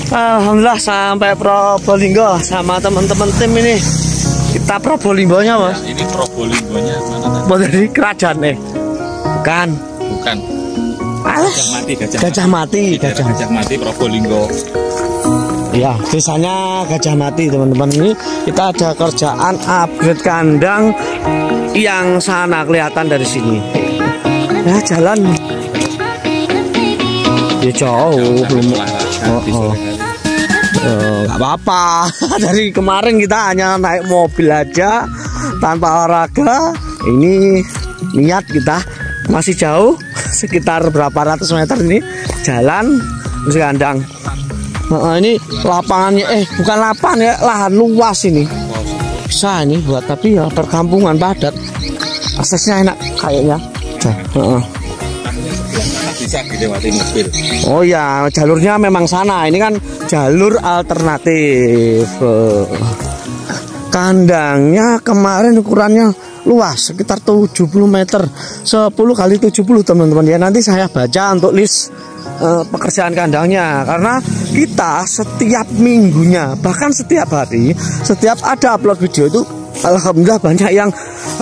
Alhamdulillah sampai Probolinggo sama teman-teman tim ini. Kita Probolinggonya, Mas. Ya, ini Probolinggonya mana tadi? Buat dari kerajaan Bukan. Bukan. Gajah Mati. Gajah Mati Probolinggo. Ya, desanya Gajah Mati, teman-teman. Ini kita ada kerjaan upgrade kandang yang sana kelihatan dari sini. Ya, jalan. Ya jauh belum. Nggak apa-apa. Dari kemarin kita hanya naik mobil aja tanpa olahraga. Ini niat kita masih jauh, sekitar berapa ratus meter ini jalan masih kandang. Ini lapangannya bukan lapangan ya, lahan luas ini. Bisa ini buat, tapi ya perkampungan padat. Aksesnya enak kayaknya. Bisa dilewati mobil. Oh ya, jalurnya memang sana. Ini kan jalur alternatif. Kandangnya kemarin ukurannya luas, sekitar 70 meter, 10 kali 70, teman-teman ya. Nanti saya baca untuk list pekerjaan kandangnya, karena kita setiap minggunya, bahkan setiap hari, setiap ada upload video itu, alhamdulillah banyak yang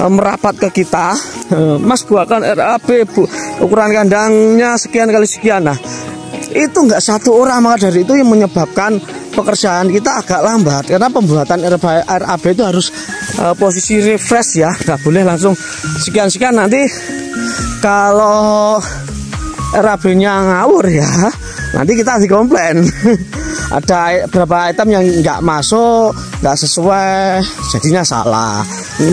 merapat ke kita. Mas, buatkan RAB, Bu, ukuran kandangnya sekian kali sekian. Nah, itu nggak satu orang, maka dari itu yang menyebabkan pekerjaan kita agak lambat, karena pembuatan RAB itu harus posisi refresh ya, nggak boleh langsung sekian-sekian. Nanti kalau RAB-nya ngawur ya, nanti kita dikomplain. Ada beberapa item yang nggak masuk, nggak sesuai, jadinya salah.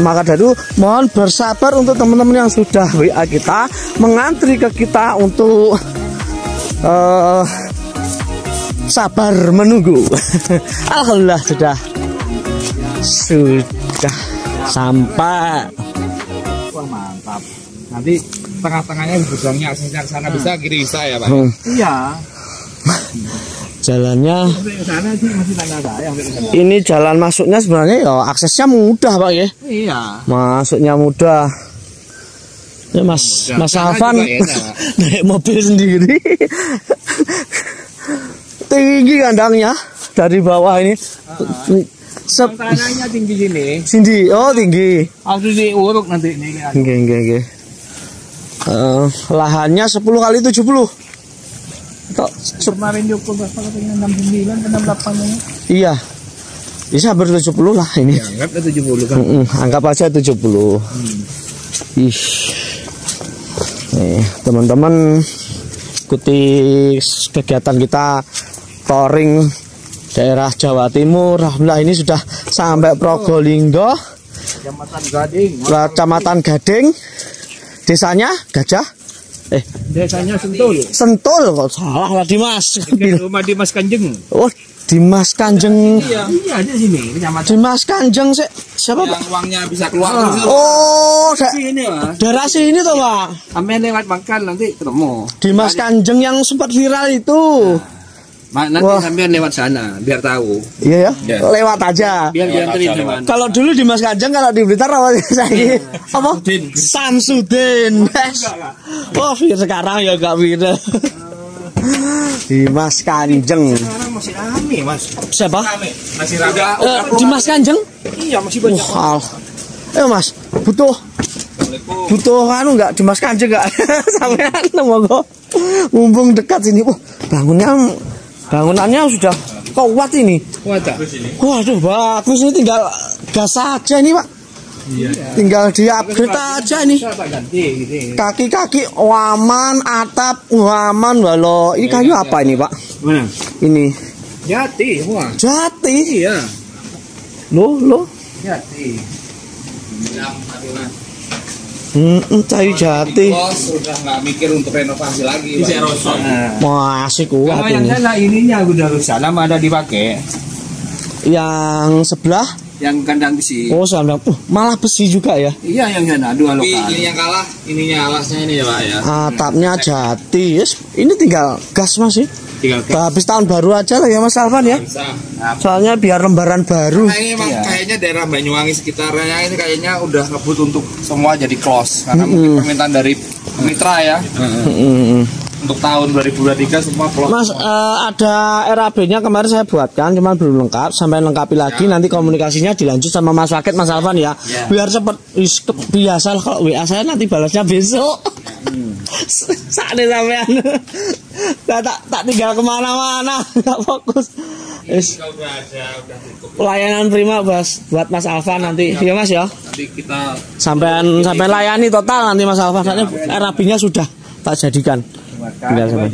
Maka dari itu mohon bersabar untuk teman-teman yang sudah WA kita, mengantri ke kita untuk sabar menunggu. Alhamdulillah sudah sampai. Wah, mantap. Nanti tengah-tengahnya gudangnya aksesnya ke sana bisa, kiri bisa ya, Pak? Iya. Jalannya ini jalan masuknya sebenarnya ya aksesnya mudah, Pak ya. Iya. Masuknya mudah. Ya Mas Alvan naik mobil sendiri. Tinggi kandangnya dari bawah ini. Tanahnya tinggi sini. Sini, oh tinggi. Harus diuruk nanti ini. Oke. Lahannya 10 kali 70. Kemarin cukup berapa katanya 69 ke 68 Iya. Bisa ber 70 lah ini. Ya, anggap 70 kan. Anggap aja 70. Ih. Nih, teman-teman ikuti kegiatan kita touring daerah Jawa Timur. Alhamdulillah ini sudah sampai Probolinggo, Kecamatan Gading. Desanya Gajah. Desanya Sentul. Sentul kok salah lah, Dimas. Rumah Dimas Kanjeng. Oh, Dimas Kanjeng. Iya, di sini kecamatan. Dimas Kanjeng siapa, Pak? Yang uangnya bisa keluar. Oh, sini, Pak. daerah sini tuh, Pak. Sampai lewat makan nanti ketemu. Dimas Kanjeng yang sempat viral itu. Nanti sampai lewat sana biar tahu. Iya ya, lewat aja. Biar dianterin teman. Kalau dulu Dimas Kanjeng, kalau di Blitar apa saya? Apa? Samsudin. Oh, sekarang ya gak viral. Dimas Kanjeng. Sekarang masih rame, Mas. Siapa? Masih rame. Dimas Kanjeng? Iya, masih banyak. Mas, butuh anu enggak Dimas Kanjeng enggak? Sampean monggo. Mumpung dekat sini. Bangunannya sudah kuat ini. Kuat. Waduh, bagus ini, tinggal gas aja ini, Pak. Iya. Tinggal di-upgrade aja ini. Kaki-kaki waman, atap waman, walau. Ini kayu apa ini, Pak? Mana? Ini. Jati semua. Jati. Iya. Loh. Jati. Kayu jati. Sudah nggak mikir untuk renovasi lagi. Bisa rosot. Masih kuat kalau yang ini. sana ininya udah rusak, lama ada dipakai. Yang sebelah? Yang kandang besi. Oh, sama. Malah besi juga ya? Iya, yang sana dua lokal. Ini yang kalah, ininya alasnya ini ya, Pak ya. Atapnya jati. Yes. Ini tinggal gas masih. Habis tahun baru aja lah ya Mas Alvan ya. Bisa. Soalnya biar lembaran baru. Nah, ini kayaknya daerah Banyuwangi sekitarnya ini kayaknya udah ngebut untuk semua jadi close karena mungkin permintaan dari mitra ya. untuk tahun 2023 semua plot. Mas, ada RAB-nya kemarin saya buatkan, cuman belum lengkap. Sampai lengkapi lagi, nanti komunikasinya dilanjut sama Mas Wakit, Mas Alvan ya. Biar seperti biasa lah, kalau WA saya nanti balasnya besok. Saatnya sampean. tak tinggal kemana-mana, nggak fokus. Pelayanan prima buat Mas Alvan nanti, ya Mas ya. Nanti kita sampai layani total nanti Mas Alvan. Soalnya RAB-nya sudah tak jadikan. Tinggal sampai.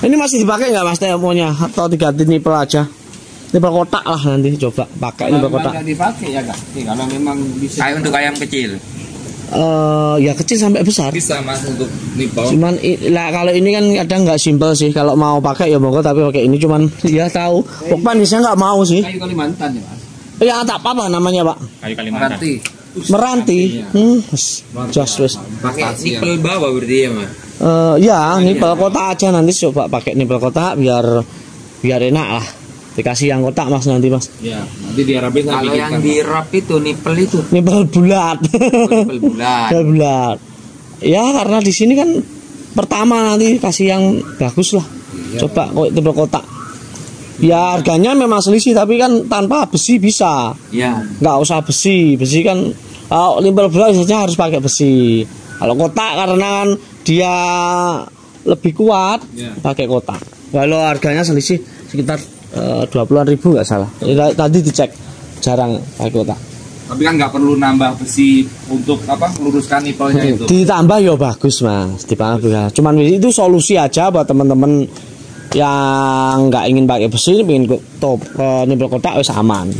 Ini masih dipakai nggak Mas TMO-nya atau diganti nipel aja? Nipel kotak lah nanti coba pakai nipel kotak. Kalau dipakai ya Kak. Kalau memang bisa. Kayak untuk ayam kecil. Ya kecil sampai besar. Bisa Mas untuk nipel. Cuman kalau ini kan kadang nggak simpel sih. Kalau mau pakai ya monggo, tapi pakai ini cuman ya tahu. Pokoknya saya nggak mau sih. Kayu Kalimantan ya Mas. Ya tak apa namanya Pak? Kayu Kalimantan. Meranti. Just wes. Pakai nipel bawah berarti ya Mas. Ya nipel kotak aja nanti coba pakai nipel kotak biar enak lah. Dikasih yang kotak Mas nanti Mas. Ya, nanti di RAB kalau yang di RAB itu nipel bulat. Nipel bulat. Bulat. Ya karena di sini kan pertama nanti kasih yang bagus lah. Coba kok nipel kotak. Ya harganya memang selisih tapi kan tanpa besi bisa. Ya. Nggak usah besi kan kalau nipel bulat biasanya harus pakai besi. Kalau kotak karena kan dia lebih kuat pakai kotak. Kalau harganya selisih sekitar 20-an ribu nggak salah. Tadi dicek jarang pakai kotak. Tapi kan nggak perlu nambah besi untuk meluruskan nipelnya itu. Ditambah ya bagus Mas, ditambah ya. Cuman itu solusi aja buat teman-teman yang nggak ingin pakai besi, ingin nipel kotak wis aman.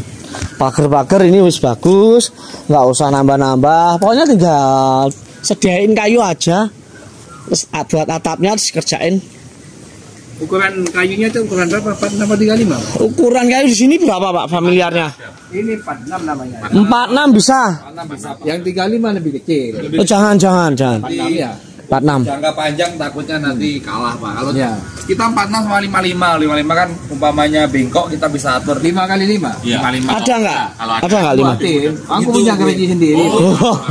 Pagar-pagar ini wis bagus, nggak usah nambah-nambah. Pokoknya tinggal sediain kayu aja. Terus buat atapnya dikerjain. Ukuran kayunya itu ukuran berapa? 46 atau 35? Ukuran kayu di sini berapa Pak familiarnya? Ini 46 namanya. 46 bisa. 46 bisa. Yang 35 lebih kecil. Oh, jangan. 46 ya. 46. Jangka panjang takutnya nanti kalah Pak. Kalau kita 46 sama 55 kan umpamanya bengkok kita bisa atur 5 kali 5. Ya. 55. Ada nggak? Ada nggak 5? Aku punya kelinci sendiri.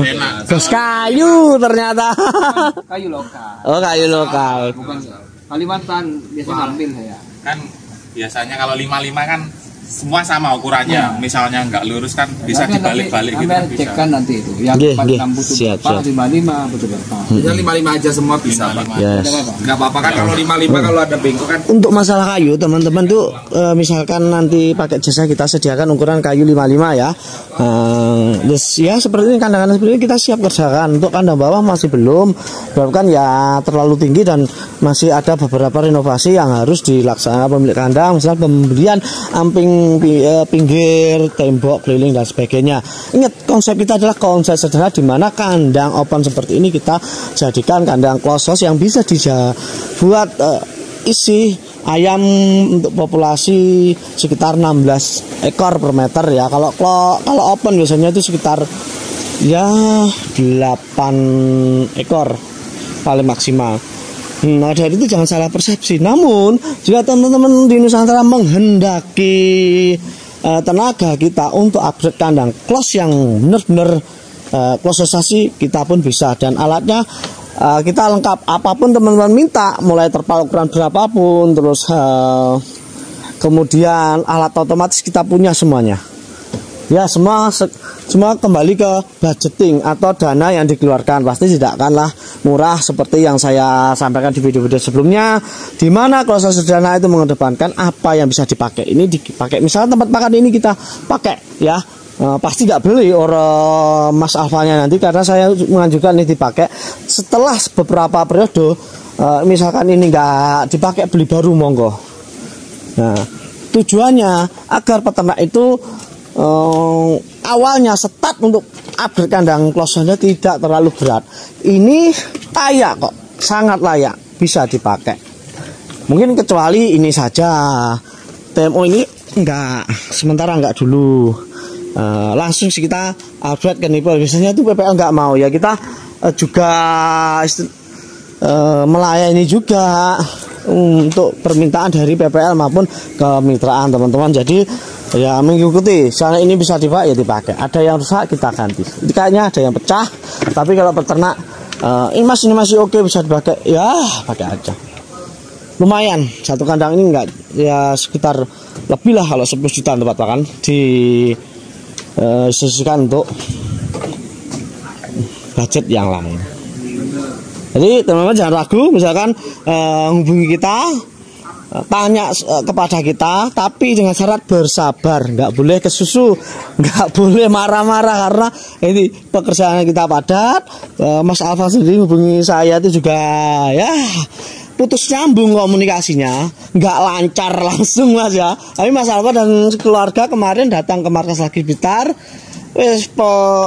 Enak. Terus kayu ternyata. Kayu lokal. Oh kayu lokal. Bukan Kalimantan biasa ngambil saya. Kan biasanya kalau 55 kan semua sama ukurannya. Misalnya nggak lurus kan bisa dibalik-balik gitu. Cek kan nanti itu. Yang 46 butuh berapa, 55 butuh berapa. Bisa 55 aja semua bisa Pak. Yes. Nggak apa-apa kan kalau 55 kalau ada bengkok kan. Untuk masalah kayu teman-teman tuh misalkan nanti pakai jasa kita sediakan ukuran kayu 55 ya. Terus ya seperti ini kandang-kandang seperti ini kita siap kerjakan. Untuk kandang bawah masih belum, bahkan ya terlalu tinggi dan masih ada beberapa renovasi yang harus dilaksanakan pemilik kandang, misalnya pembelian amping pinggir, tembok, keliling dan sebagainya. Ingat konsep kita adalah konsep sederhana di mana kandang open seperti ini kita jadikan kandang close house yang bisa buat isi ayam untuk populasi sekitar 16 ekor per meter ya. Kalau open biasanya itu sekitar ya 8 ekor paling maksimal. Nah dari itu jangan salah persepsi. Namun jika teman-teman di Nusantara menghendaki tenaga kita untuk upgrade kandang close yang benar-benar close-sasi, kita pun bisa, dan alatnya kita lengkap apapun teman-teman minta, mulai terpal ukuran berapapun, terus kemudian alat otomatis kita punya semuanya. Ya semua kembali ke budgeting atau dana yang dikeluarkan, pasti tidak akanlah murah seperti yang saya sampaikan di video-video sebelumnya, di mana kalau sederhana itu mengedepankan apa yang bisa dipakai. Ini dipakai misalnya tempat makan ini kita pakai ya, pasti nggak beli orang Mas Alfanya nanti, karena saya mengajukan ini dipakai setelah beberapa periode. Misalkan ini nggak dipakai, beli baru monggo. Nah tujuannya agar peternak itu awalnya start untuk upgrade kandang close-nya tidak terlalu berat. Ini layak kok, sangat layak, bisa dipakai. Mungkin kecuali ini saja, TMO ini sementara enggak dulu. Langsung kita upgrade ke nipel. Biasanya itu PPL enggak mau ya, kita juga melayani juga untuk permintaan dari PPL maupun kemitraan teman-teman. Jadi ya mengikuti. Soalnya ini bisa dipakai ya dipakai. Ada yang rusak kita ganti. Kayaknya ada yang pecah. Tapi kalau peternak ini masih oke, bisa dipakai. Ya pakai aja. Lumayan satu kandang ini enggak ya sekitar lebih lah kalau 10 juta tempat makan disisihkan untuk budget yang lain. Jadi teman-teman jangan ragu, misalkan hubungi kita, tanya kepada kita, tapi dengan syarat bersabar, nggak boleh kesusu, nggak boleh marah-marah karena ini pekerjaan kita padat. Mas Alfa sendiri hubungi saya itu juga ya putus nyambung komunikasinya, nggak lancar langsung Mas ya. Tapi Mas Alfa dan keluarga kemarin datang ke markas lagi Blitar,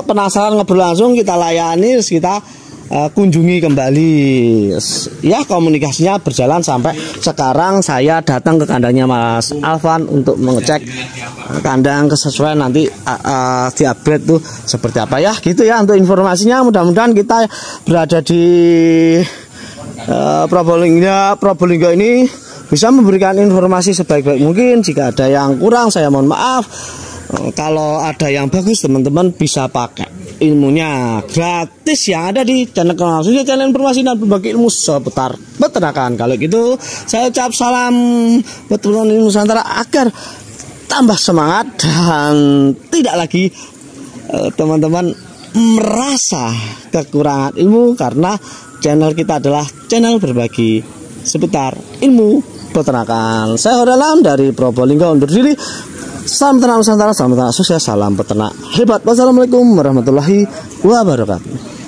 penasaran ngobrol langsung, kita layani, kita kunjungi kembali. Ya komunikasinya berjalan sampai sekarang saya datang ke kandangnya Mas Alvan untuk mengecek kandang kesesuaian nanti di-upgrade tuh seperti apa ya gitu ya untuk informasinya. Mudah-mudahan kita berada di Probolinggo ini bisa memberikan informasi sebaik-baik mungkin. Jika ada yang kurang saya mohon maaf. Kalau ada yang bagus teman-teman bisa pakai ilmunya gratis yang ada di channel channel informasi dan berbagi ilmu seputar peternakan. Kalau gitu saya ucap salam buat teman-teman Nusantara agar tambah semangat dan tidak lagi teman-teman merasa kekurangan ilmu, karena channel kita adalah channel berbagi seputar ilmu peternakan. Saya Hodalam dari Probolinggo undur diri. Salam peternak Nusantara, salam peternak sukses, salam peternak hebat. Wassalamualaikum warahmatullahi wabarakatuh.